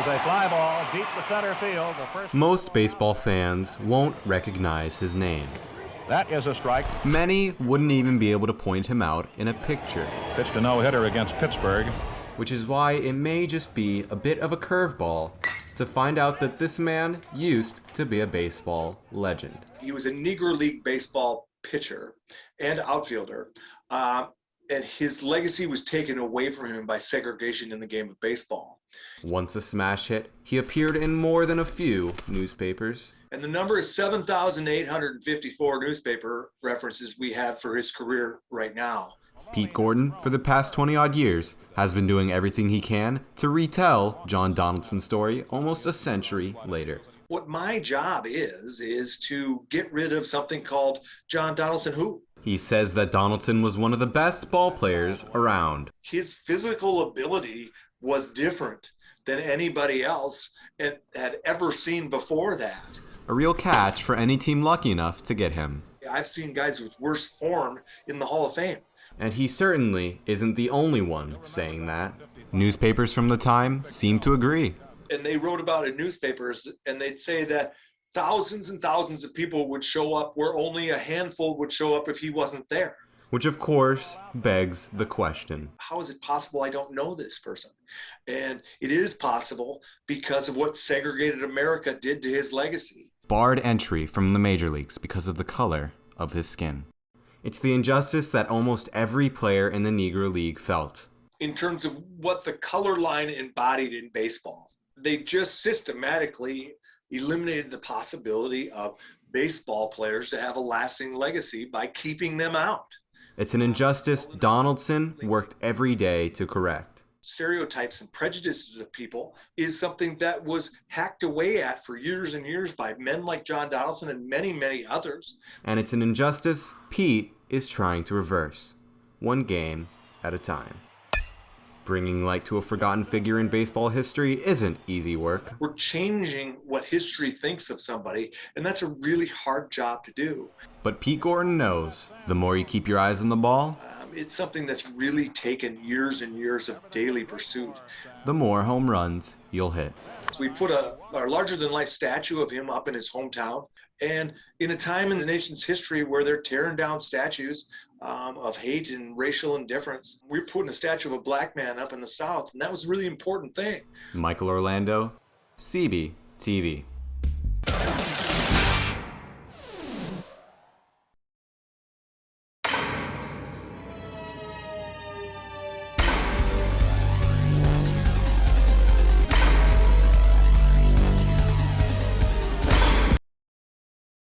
is a fly ball deep to center field. The first. Most baseball fans won't recognize his name. That is a strike. Many wouldn't even be able to point him out in a picture. Pitched a no-hitter against Pittsburgh. Which is why it may just be a bit of a curveball to find out that this man used to be a baseball legend. He was a Negro League baseball pitcher and outfielder, and his legacy was taken away from him by segregation in the game of baseball. Once a smash hit, he appeared in more than a few newspapers. And the number is 7,854 newspaper references we have for his career right now. Pete Gordon, for the past 20-odd years, has been doing everything he can to retell John Donaldson's story almost a century later. What my job is to get rid of something called John Donaldson Who. He says that Donaldson was one of the best ball players around. His physical ability was different than anybody else had ever seen before that. A real catch for any team lucky enough to get him. I've seen guys with worse form in the Hall of Fame. And he certainly isn't the only one saying that. Newspapers from the time seem to agree. And they wrote about it in newspapers, and they'd say that thousands and thousands of people would show up where only a handful would show up if he wasn't there. Which of course begs the question. How is it possible I don't know this person? And it is possible because of what segregated America did to his legacy. Barred entry from the major leagues because of the color of his skin. It's the injustice that almost every player in the Negro League felt. In terms of what the color line embodied in baseball, they just systematically eliminated the possibility of baseball players to have a lasting legacy by keeping them out. It's an injustice Donaldson worked every day to correct. Stereotypes and prejudices of people is something that was hacked away at for years and years by men like John Donaldson and many, many others. And it's an injustice Pete is trying to reverse, one game at a time. Bringing light to a forgotten figure in baseball history isn't easy work. We're changing what history thinks of somebody, and that's a really hard job to do. But Pete Gordon knows the more you keep your eyes on the ball, it's something that's really taken years and years of daily pursuit. The more home runs you'll hit. So we put a larger-than-life statue of him up in his hometown, and in a time in the nation's history where they're tearing down statues of hate and racial indifference, we're putting a statue of a black man up in the South, and that was a really important thing. Michael Orlando, CBTV.